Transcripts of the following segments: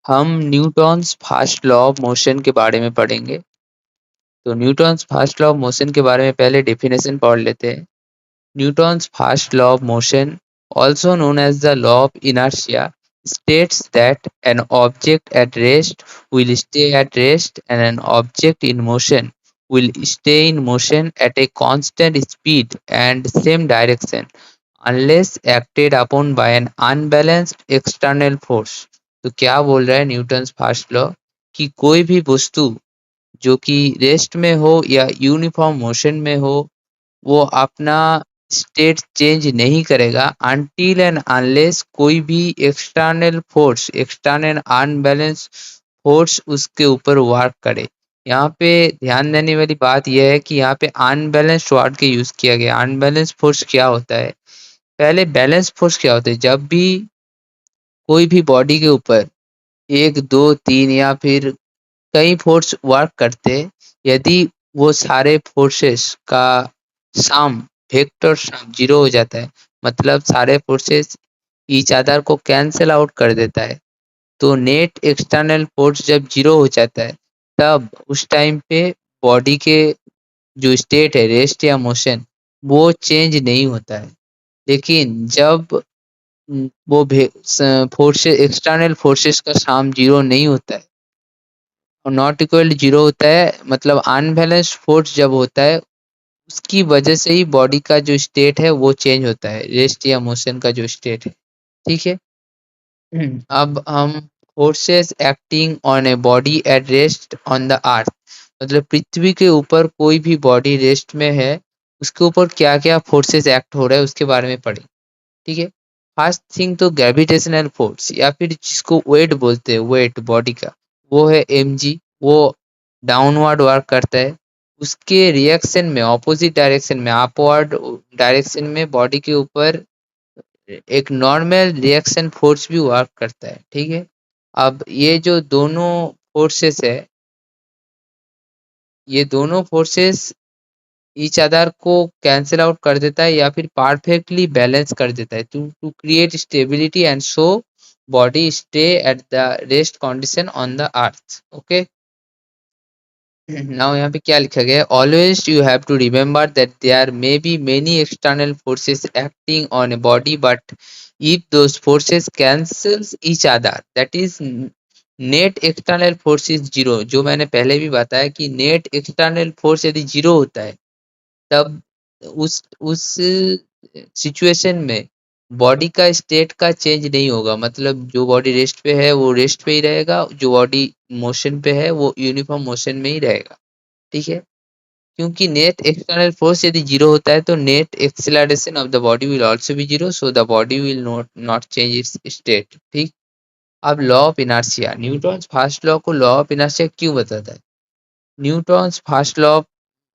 हम Newton's first law of motion के बारे में पढ़ेंगे। तो Newton's first law of motion के बारे में पहले डेफिनेशन पढ़ लेते हैं। Newton's first law of motion, also known as the law of inertia, states that an object at rest will stay at rest and an object in motion will stay in motion at a constant speed and same direction unless acted upon by an unbalanced external force। तो क्या बोल रहा है Newton's first law कि कोई भी वस्तु जो कि रेस्ट में हो या यूनिफॉर्म मोशन में हो, वो अपना स्टेट चेंज नहीं करेगा अनटिल एंड अनलेस कोई भी एक्सटर्नल अनबैलेंस फोर्स उसके ऊपर वर्क करे। यहाँ पे ध्यान देने वाली बात यह है कि यहाँ पे अनबैलेंस वर्ड के यूज किया गया। अनबैलेंस फोर्स क्या होता है? पहले बैलेंस फोर्स क्या होता है? जब भी कोई भी बॉडी के ऊपर एक दो तीन या फिर कई फोर्स वर्क करते, यदि वो सारे फोर्सेस का सम वेक्टर सम जीरो हो जाता है, मतलब सारे फोर्सेस ईच अदर को कैंसिल आउट कर देता है, तो नेट एक्सटर्नल फोर्स जब जीरो हो जाता है तब उस टाइम पे बॉडी के जो स्टेट है रेस्ट या मोशन वो चेंज नहीं होता है। लेकिन जब वो फोर्सेस एक्सटर्नल फोर्सेस का सम जीरो नहीं होता है और नॉट इक्वल जीरो होता है, मतलब अनबैलेंस्ड फोर्स जब होता है उसकी वजह से ही बॉडी का जो स्टेट है वो चेंज होता है, रेस्ट या मोशन का जो स्टेट है। ठीक है। अब हम forces acting on a body at rest on the अर्थ, मतलब पृथ्वी के ऊपर कोई भी बॉडी रेस्ट में है उसके ऊपर क्या क्या फोर्सेस एक्ट हो रहा है उसके बारे में पढ़ें। ठीक है। फर्स्ट थिंग तो ग्रेविटेशनल फोर्स या फिर जिसको वेट बोलते हैं, वेट बॉडी का, वो है mg। वो डाउनवर्ड वर्क करता है। उसके रिएक्शन में ऑपोजिट डायरेक्शन में अपवर्ड डायरेक्शन में बॉडी के ऊपर एक नॉर्मल रिएक्शन फोर्स भी वर्क करता है। ठीक है। अब ये जो दोनों फोर्सेस है, ये दोनों फोर्सेस ईच अदर को कैंसिल आउट कर देता है या फिर परफेक्टली बैलेंस कर देता है to create stability and so body stay at the rest condition on the earth. Okay. Now यहाँ पे क्या लिखा गया है? Always you have to remember that there may be many external forces acting on a body, but if those forces cancels each other, that is net external force is zero. जो मैंने पहले भी बताया कि नेट एक्सटर्नल फोर्स यदि zero होता है तब उस सिचुएशन में बॉडी का स्टेट का चेंज नहीं होगा, मतलब जो बॉडी रेस्ट पे है वो रेस्ट पे ही रहेगा, जो बॉडी मोशन पे है वो यूनिफॉर्म मोशन में ही रहेगा। ठीक है। क्योंकि नेट एक्सटर्नल फोर्स यदि जीरो होता है तो net acceleration of the body will also be zero, so the body will not change it's state. ठीक। अब law of inertia, Newton's first law को लॉ ऑफ इनर्शिया क्यों बताता है? Newton's first law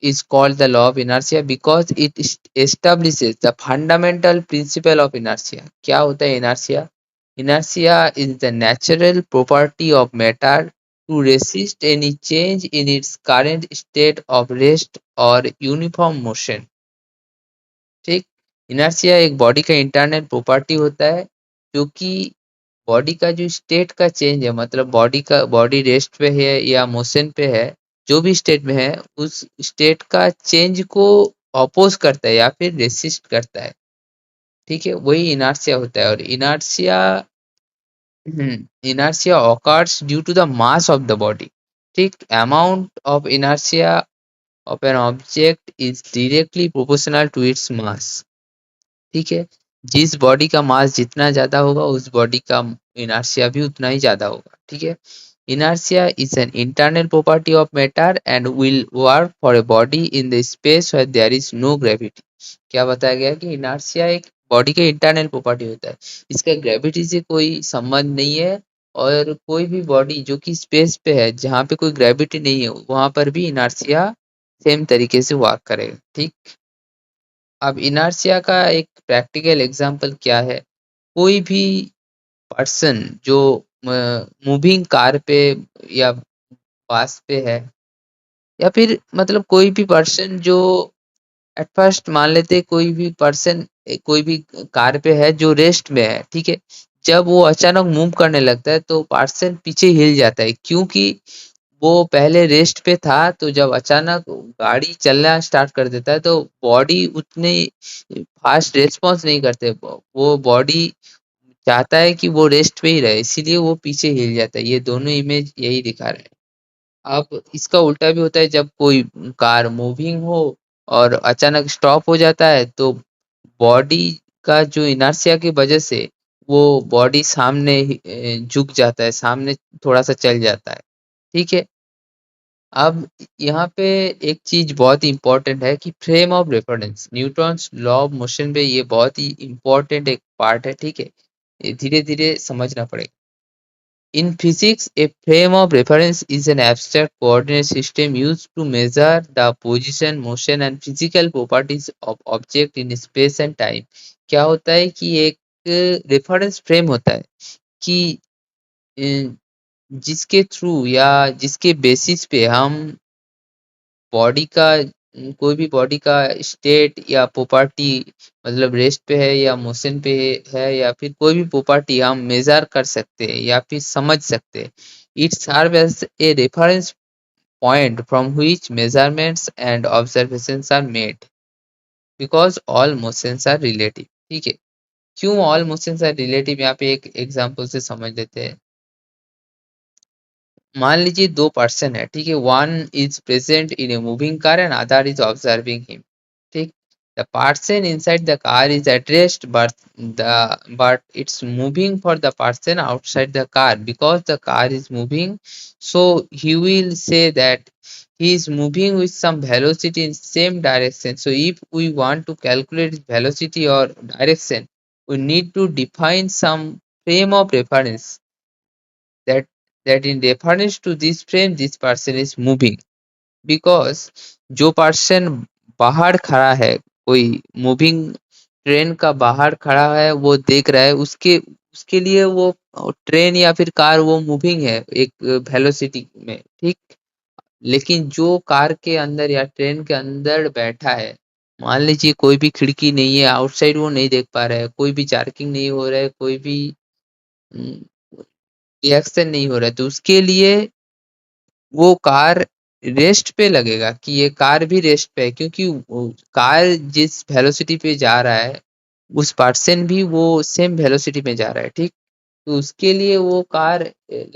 is called the law of inertia because it establishes the fundamental principle of inertia। क्या होता है inertia? Inertia is the natural property of matter to resist any change in its current state of rest or uniform motion। ठीक। Inertia एक body का internal property होता है जो कि बॉडी का जो स्टेट का चेंज है, मतलब बॉडी रेस्ट पे है या मोशन पे है, जो भी स्टेट में है उस स्टेट का चेंज को अपोज करता है या फिर रेसिस्ट करता है। ठीक है। वही इनर्शिया होता है। और inertia occurs due to the mass of the body. ठीक। Amount of inertia of an object is directly proportional to its mass. ठीक है। जिस बॉडी का मास जितना ज्यादा होगा उस बॉडी का इनर्शिया भी उतना ही ज्यादा होगा। ठीक है। Inertia is an internal property of matter and will work for a body in the space where there is no gravity. क्या बताया गया कि इनर्शिया एक बॉडी का इंटरनल प्रॉपर्टी होता है, इसका ग्रेविटी से कोई संबंध नहीं है। और कोई भी बॉडी जो कि स्पेस पे है जहाँ पे कोई ग्रेविटी नहीं है वहां पर भी इनर्शिया सेम तरीके से वर्क करेगा। ठीक। अब इनर्शिया का एक प्रैक्टिकल एग्जांपल क्या है? कोई भी पर्सन जो मूविंग कार पे या बस पे है, या फिर मतलब कोई भी पर्सन जो एट फर्स्ट मान लेते कोई भी पर्सन कोई भी कार पे है जो रेस्ट में है। ठीक है। जब वो अचानक मूव करने लगता है तो पर्सन पीछे हिल जाता है, क्योंकि वो पहले रेस्ट पे था, तो जब अचानक गाड़ी चलना स्टार्ट कर देता है तो बॉडी उतने फास्ट रिस्पॉन्स नहीं करते, वो बॉडी चाहता है कि वो रेस्ट पे ही रहे, इसीलिए वो पीछे हिल जाता है। ये दोनों इमेज यही दिखा रहे हैं। अब इसका उल्टा भी होता है, जब कोई कार मूविंग हो और अचानक स्टॉप हो जाता है तो बॉडी का जो इनर्शिया की वजह से वो बॉडी सामने झुक जाता है, सामने थोड़ा सा चल जाता है। ठीक है। अब यहाँ पे एक चीज बहुत ही इम्पोर्टेंट है कि frame of reference, Newton's law of motion पे ये बहुत ही इम्पोर्टेंट एक पार्ट है। ठीक है, ये धीरे धीरे समझना पड़ेगा। In physics, a frame of reference is an abstract coordinate system used to measure the position, motion and physical properties of object in space and time. क्या होता है कि एक रेफरेंस फ्रेम होता है कि अ, जिसके थ्रू या जिसके बेसिस पे हम बॉडी का कोई भी बॉडी का स्टेट या प्रॉपर्टी, मतलब रेस्ट पे है या मोशन पे है या फिर कोई भी प्रॉपर्टी हम मेजर कर सकते हैं या फिर समझ सकते हैं। It serve as a reference point from which measurements and observations are made, because all motions are relative. ठीक है, क्यों ऑल मोशंस आर रिलेटिव, यहाँ पे एक एग्जांपल से समझ लेते हैं। मान लीजिए दो पर्सन है, ठीक है, one is present in a moving car and other is observing him. ठीक, the person inside the car is at rest, but it's moving for the person outside the car, because the car is moving, so he will say that he is moving with some velocity in same direction. So if we want to calculate his velocity or direction, we need to define some frame of reference, that in reference to this frame this person is moving, because जो person बाहर खड़ा है, कोई moving train का बाहर खड़ा है, वो देख रहा है, उसके उसके लिए वो ट्रेन या फिर कार वो मूविंग है एक वेलोसिटी में। ठीक, लेकिन जो कार के अंदर या ट्रेन के अंदर बैठा है, मान लीजिए कोई भी खिड़की नहीं है, आउटसाइड वो नहीं देख पा रहा है, कोई भी जार्किंग नहीं हो रहा है, कोई भी रिएक्शन नहीं हो रहा है, तो उसके लिए वो कार रेस्ट पे लगेगा कि ये कार भी रेस्ट पे है, क्योंकि कार जिस वेलोसिटी पे जा रहा है उस पर्सन भी वो सेम वेलोसिटी में जा रहा है। ठीक, तो उसके लिए वो कार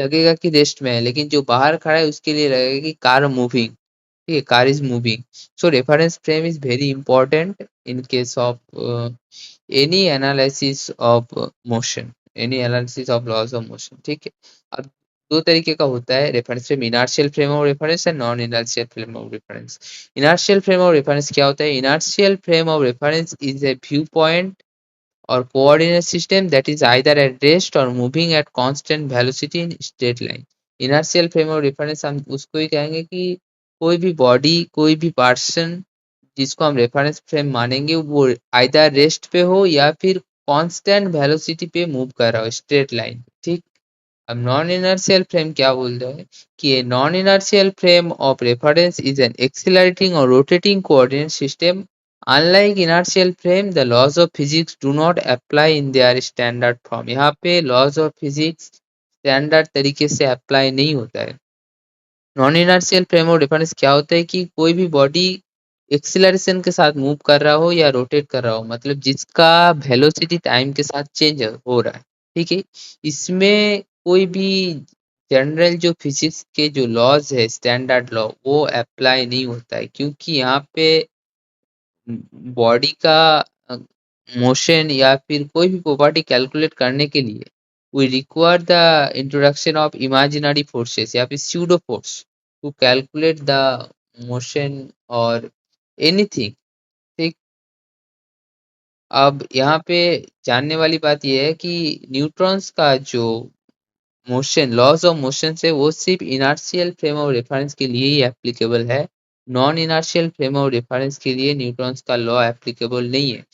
लगेगा कि रेस्ट में है, लेकिन जो बाहर खड़ा है उसके लिए लगेगा कि कार मूविंग। ठीक है, car is moving. So reference frame is very important in case of any analysis of motion, any analysis of laws of motion. ठीक है। अब दो तरीके का होता है reference frame, inertial frame of reference and non inertial frame of reference. Inertial frame of reference क्या होता है? Inertial frame of reference is a view point or coordinate system that is either at rest or moving at constant velocity in straight line। inertial frame of reference हम उसको ही कहेंगे कि कोई भी body, कोई भी पर्सन जिसको हम रेफरेंस फ्रेम मानेंगे वो आइदर रेस्ट पे हो या फिर कांस्टेंट वेलोसिटी पे मूव कर रहा हो स्ट्रेट लाइन। ठीक, अब नॉन इनर्शियल फ्रेम क्या बोल रहा है कि non inertial frame of reference is an accelerating और rotating coordinate system. Unlike inertial frame the laws of physics do not apply in their standard form. यहाँ पे लॉज ऑफ फिजिक्स स्टैंडर्ड तरीके से अप्लाई नहीं होता है। Non inertial frame of reference क्या होता है कि कोई भी बॉडी एक्सिलरेशन के साथ मूव कर रहा हो या रोटेट कर रहा हो, मतलब जिसका वेलोसिटी टाइम के साथ चेंज हो रहा है। ठीक है, इसमें कोई भी जनरल जो फिजिक्स के जो लॉज है, स्टैंडर्ड लॉ, वो अप्लाई नहीं होता है, क्योंकि यहाँ पे बॉडी का मोशन या फिर कोई भी प्रॉपर्टी कैलकुलेट करने के लिए we require the introduction of imaginary forces या फिर pseudo force to calculate the motion और एनीथिंग। ठीक, अब यहाँ पे जानने वाली बात यह है कि न्यूट्रॉन्स का जो मोशन, लॉज ऑफ मोशन है, वो सिर्फ इनर्शियल फ्रेम ऑफ रेफरेंस के लिए ही एप्लीकेबल है। Non inertial frame of reference के लिए न्यूट्रॉन्स का लॉ एप्लीकेबल नहीं है।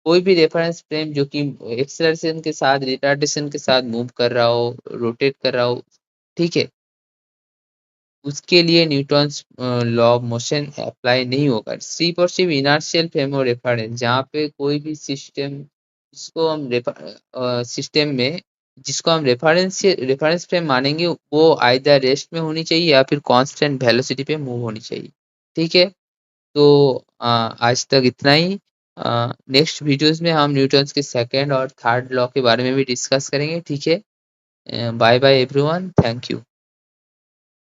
कोई भी रेफरेंस फ्रेम जो कि एक्सेलरेशन के साथ, रिटार्डेशन के साथ मूव कर रहा हो, रोटेट कर रहा हो, ठीक है, उसके लिए Newton's law of motion apply नहीं होगा। सिर्फ और सिर्फ इनर्शियल फ्रेम ऑफ रेफरेंस, जहाँ पे कोई भी सिस्टम जिसको हम सिस्टम में जिसको हम रेफरेंस फ्रेम मानेंगे वो आइदर रेस्ट में होनी चाहिए या फिर कांस्टेंट वेलोसिटी पे मूव होनी चाहिए। ठीक है, तो आज तक इतना ही। नेक्स्ट वीडियोस में हम न्यूटन्स के सेकंड और थर्ड लॉ के बारे में भी डिस्कस करेंगे। ठीक है, bye bye everyone, thank you.